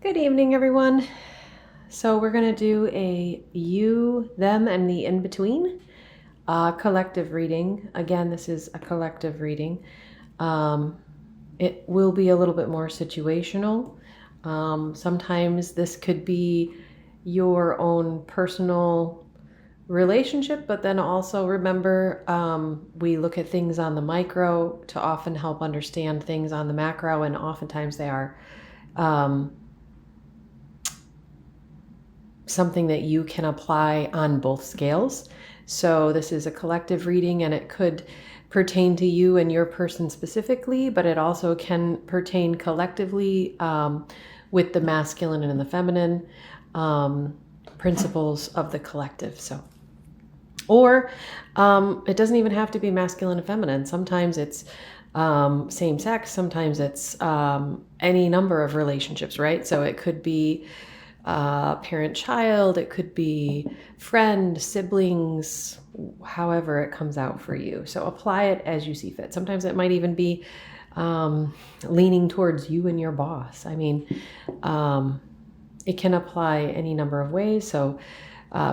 Good evening, everyone. So we're going to do a you, them, and the in-between collective reading. Again, this is a collective reading. It will be a little bit more situational. Sometimes this could be your own personal relationship, but then also remember we look at things on the micro to often help understand things on the macro, and oftentimes they are something that you can apply on both scales. So this is a collective reading, and it could pertain to you and your person specifically, but it also can pertain collectively with the masculine and the feminine principles of the collective. So, or it doesn't even have to be masculine and feminine. Sometimes it's same sex. Sometimes it's any number of relationships, right? So it could be parent-child, it could be friend, siblings, however it comes out for you. So apply it as you see fit. Sometimes it might even be leaning towards you and your boss. I mean, it can apply any number of ways. So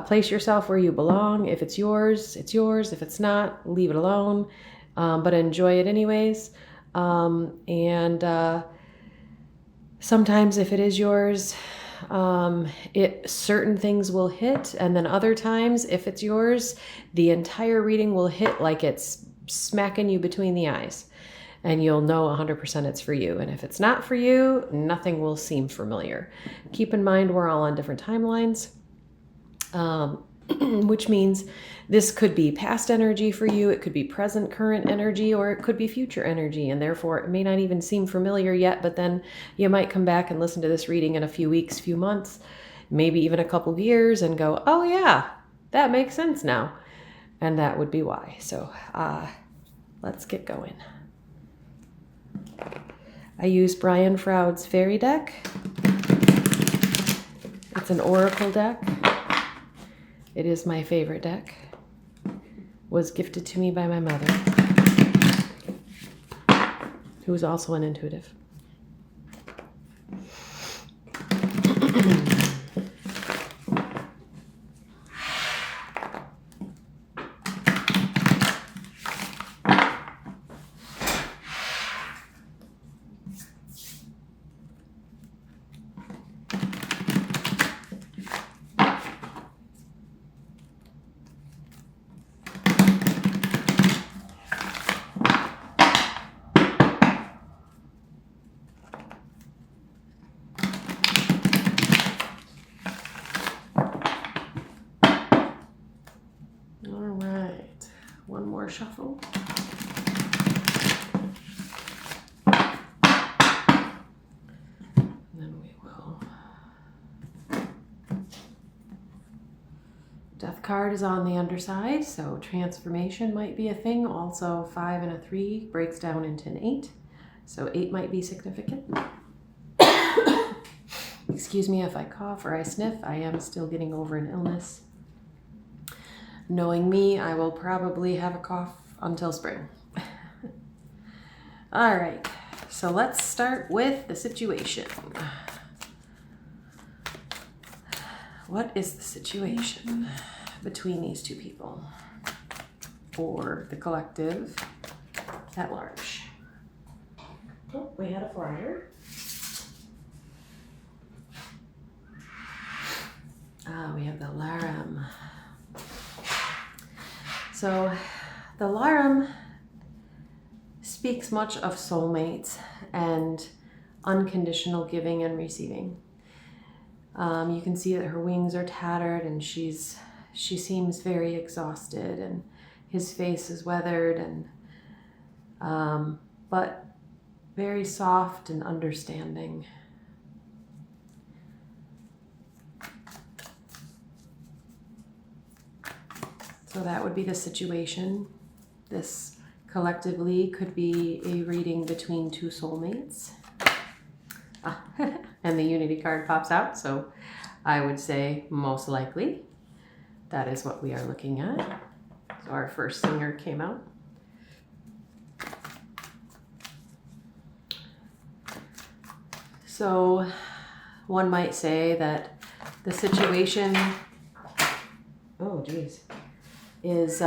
place yourself where you belong. If it's yours, it's yours. If it's not, leave it alone. But enjoy it anyways. Sometimes if it is yours, certain things will hit, and then other times if it's yours, the entire reading will hit like it's smacking you between the eyes, and you'll know 100% it's for you. And if it's not for you, nothing will seem familiar. Keep in mind we're all on different timelines, which means this could be past energy for you, it could be present current energy, or it could be future energy, and therefore it may not even seem familiar yet, but then you might come back and listen to this reading in a few weeks, few months, maybe even a couple of years, and go, oh yeah, that makes sense now. And that would be why. So let's get going. I use Brian Froud's Fairy deck. It's an oracle deck. It is my favorite deck. Was gifted to me by my mother, who is also an intuitive. One more shuffle. And then we will. Death card is on the underside, so transformation might be a thing. Also, 5 and a 3 breaks down into an 8. So 8 might be significant. Excuse me if I cough or I sniff. I am still getting over an illness. Knowing me, I will probably have a cough until spring. All right, so let's start with the situation. What is the situation between these two people, or the collective at large? Oh, we had a flyer. We have the Laram. So the Laram speaks much of soulmates and unconditional giving and receiving. You can see that her wings are tattered, and she seems very exhausted, and his face is weathered, and but very soft and understanding. So that would be the situation. This collectively could be a reading between two soulmates. And the Unity card pops out, so I would say most likely that is what we are looking at. So our first singer came out. So one might say that the situation, oh geez, is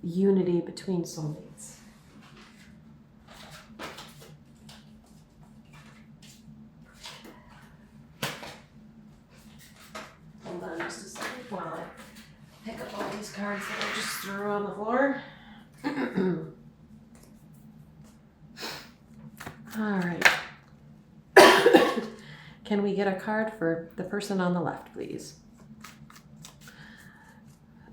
unity between soulmates. Hold on just a second while I pick up all these cards that I just threw on the floor. All right. Can we get a card for the person on the left, please?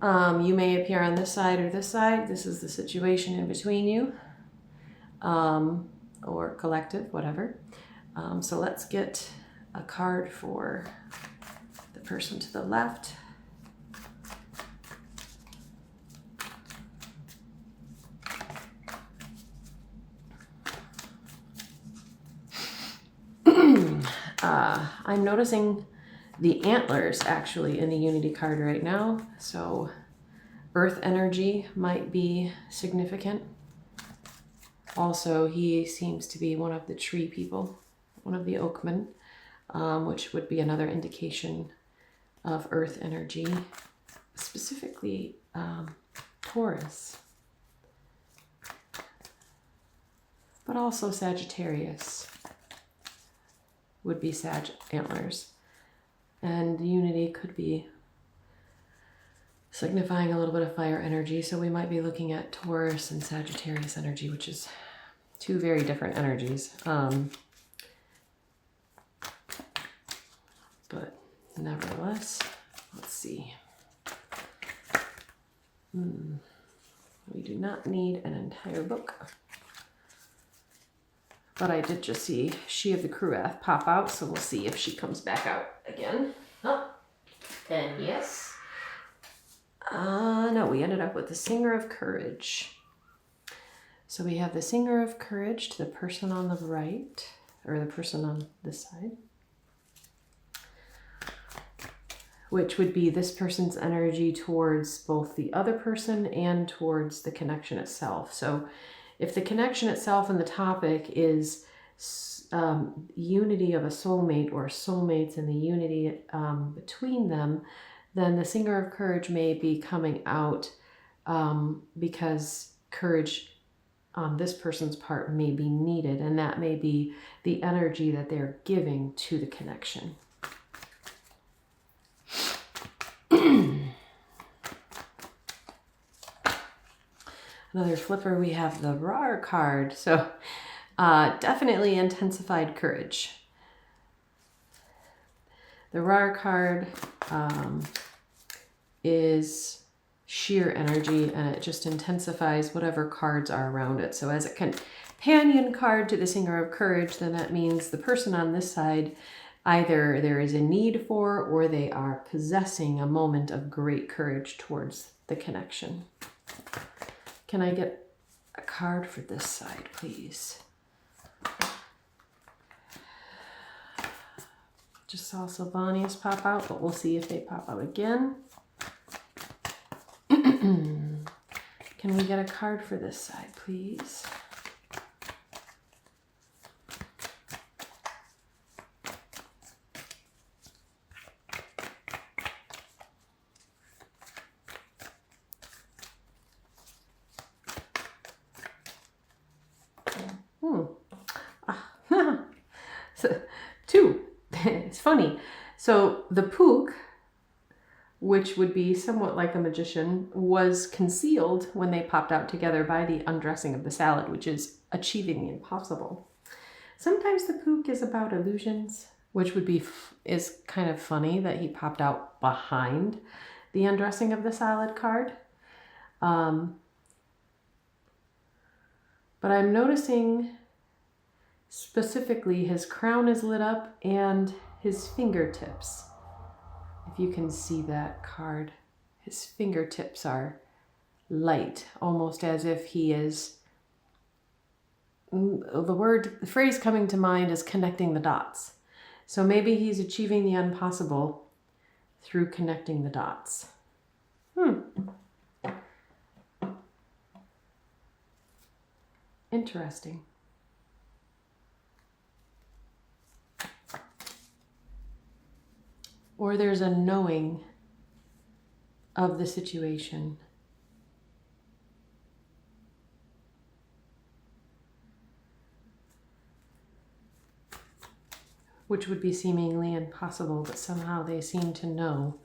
You may appear on this side or this side. This is the situation in between you, or collective, whatever. So let's get a card for the person to the left. I'm noticing the antlers actually in the Unity card right now. So earth energy might be significant. Also, he seems to be one of the tree people, one of the oakmen, which would be another indication of earth energy, specifically Taurus, but also Sagittarius would be Sag antlers. And Unity could be signifying a little bit of fire energy. So we might be looking at Taurus and Sagittarius energy, which is two very different energies. But nevertheless, let's see. We do not need an entire book. But I did just see She of the Cruath pop out, so we'll see if she comes back out again. Oh, and yes. No, we ended up with the Singer of Courage. So we have the Singer of Courage to the person on the right, or the person on this side, which would be this person's energy towards both the other person and towards the connection itself. So if the connection itself and the topic is unity of a soulmate or soulmates and the unity between them, then the Singer of Courage may be coming out because courage on this person's part may be needed, and that may be the energy that they're giving to the connection. Another flipper, we have the Rar card. So definitely intensified courage. The Rar card is sheer energy, and it just intensifies whatever cards are around it. So as a companion card to the Singer of Courage, then that means the person on this side, either there is a need for or they are possessing a moment of great courage towards the connection. Can I get a card for this side, please? Just saw Sylvanius pop out, but we'll see if they pop out again. Can we get a card for this side, please? So, two. It's funny. So the Pook, which would be somewhat like a magician, was concealed when they popped out together by the undressing of the salad, which is achieving the impossible. Sometimes the Pook is about illusions, which would be is kind of funny that he popped out behind the undressing of the salad card. But I'm noticing specifically his crown is lit up and his fingertips. If you can see that card, his fingertips are light, almost as if he is, the phrase coming to mind is connecting the dots. So maybe he's achieving the impossible through connecting the dots. Interesting. or there's a knowing of the situation. Which would be seemingly impossible, but somehow they seem to know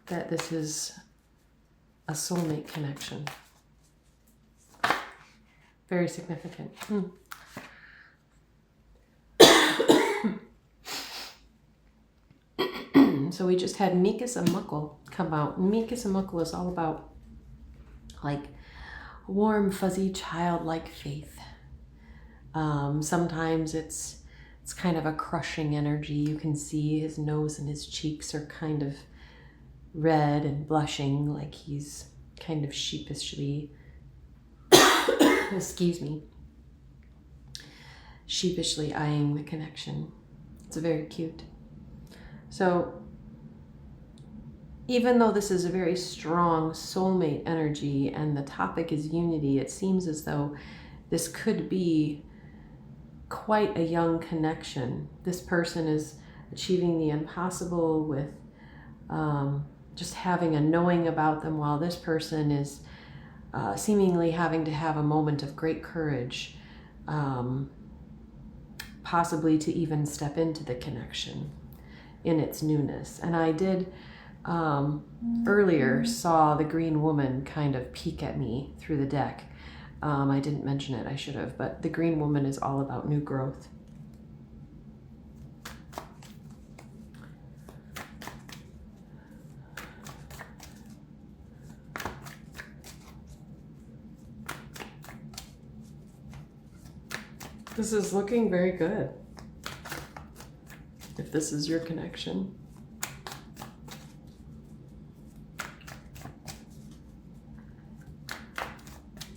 that this is a soulmate connection. Very significant. So we just had Mikas Amukul come out. Mikas Amukul is all about like warm, fuzzy, childlike faith. Sometimes it's kind of a crushing energy. You can see his nose and his cheeks are kind of red and blushing, like he's kind of sheepishly, excuse me, sheepishly eyeing the connection. It's very cute. So even though this is a very strong soulmate energy and the topic is unity, it seems as though this could be quite a young connection. This person is achieving the impossible with just having a knowing about them, while this person is seemingly having to have a moment of great courage, possibly to even step into the connection in its newness. And I did earlier saw the green woman kind of peek at me through the deck. I didn't mention it, I should have, but the green woman is all about new growth. This is looking very good, if this is your connection.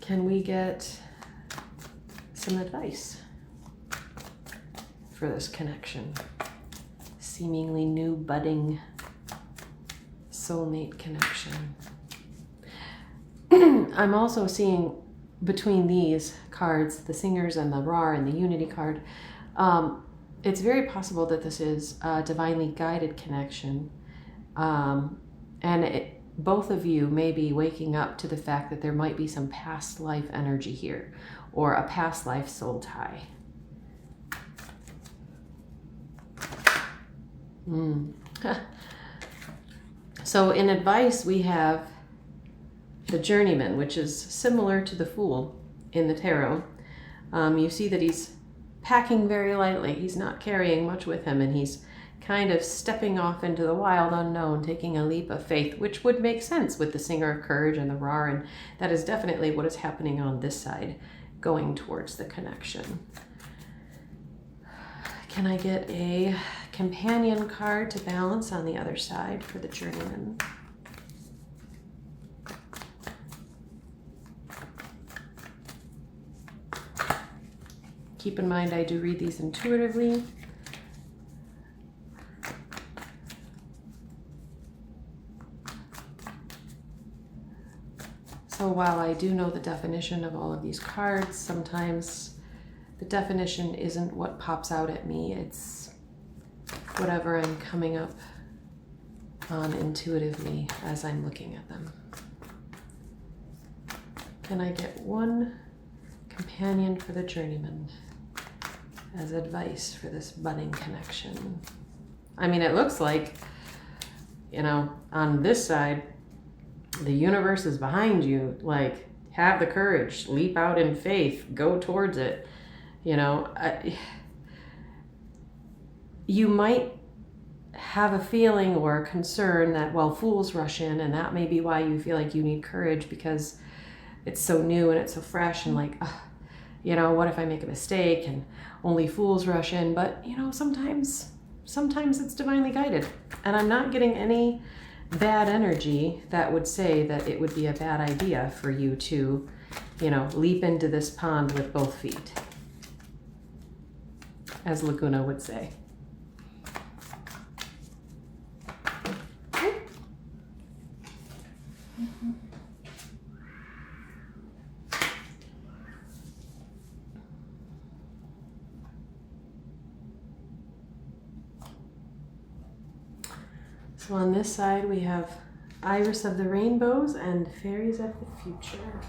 Can we get some advice for this connection? Seemingly new, budding soulmate connection. I'm also seeing between these cards, the Singers and the Rar and the Unity card, it's very possible that this is a divinely guided connection. And both of you may be waking up to the fact that there might be some past life energy here, or a past life soul tie. So in advice, we have the Journeyman, which is similar to the Fool in the tarot. You see that he's packing very lightly. He's not carrying much with him, and he's kind of stepping off into the wild unknown, taking a leap of faith, which would make sense with the Singer of Courage and the Rar, and that is definitely what is happening on this side, going towards the connection. Can I get a companion card to balance on the other side for the Journeyman? Keep in mind, I do read these intuitively. So while I do know the definition of all of these cards, sometimes the definition isn't what pops out at me. It's whatever I'm coming up on intuitively as I'm looking at them. Can I get one companion for the Journeyman as advice for this budding connection? I mean, it looks like, you know, on this side, the universe is behind you. Like, have the courage, leap out in faith, go towards it. You know, you might have a feeling or a concern that, well, fools rush in, and that may be why you feel like you need courage, because it's so new and it's so fresh, and like, you know, what if I make a mistake and only fools rush in? But, you know, sometimes it's divinely guided. And I'm not getting any bad energy that would say that it would be a bad idea for you to, you know, leap into this pond with both feet, as Laguna would say. So on this side we have Iris of the Rainbows and Fairies of the Future.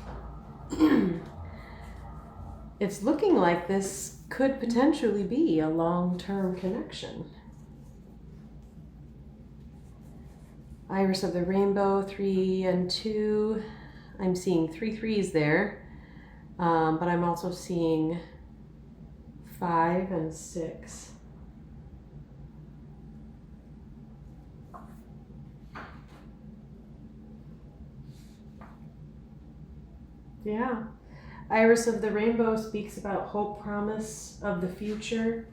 It's looking like this could potentially be a long-term connection. Iris of the Rainbow, 3 and 2. I'm seeing 3 threes there, but I'm also seeing 5 and 6. Yeah. Iris of the Rainbow speaks about hope, promise of the future.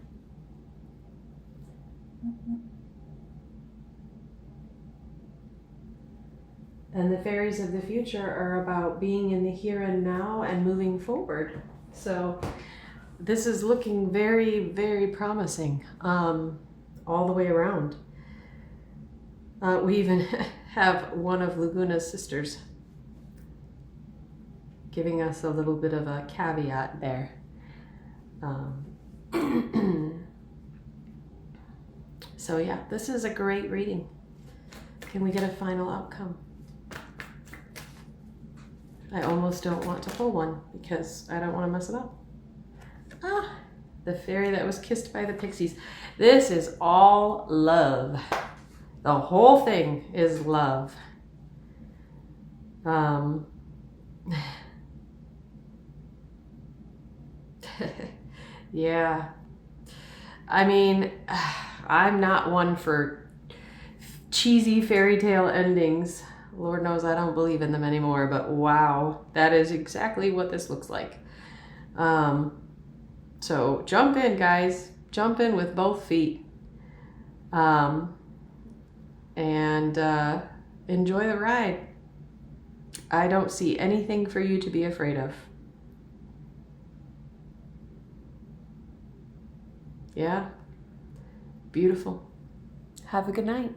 And the Fairies of the Future are about being in the here and now and moving forward. So this is looking very, very promising all the way around. We even have one of Laguna's sisters giving us a little bit of a caveat there. So yeah, this is a great reading. Can we get a final outcome? I almost don't want to pull one because I don't want to mess it up. Ah, the fairy that was kissed by the pixies. This is all love. The whole thing is love. Yeah. I mean, I'm not one for cheesy fairy tale endings. Lord knows I don't believe in them anymore, but wow, that is exactly what this looks like. So jump in, guys. Jump in with both feet. And enjoy the ride. I don't see anything for you to be afraid of. Yeah. Beautiful. Have a good night.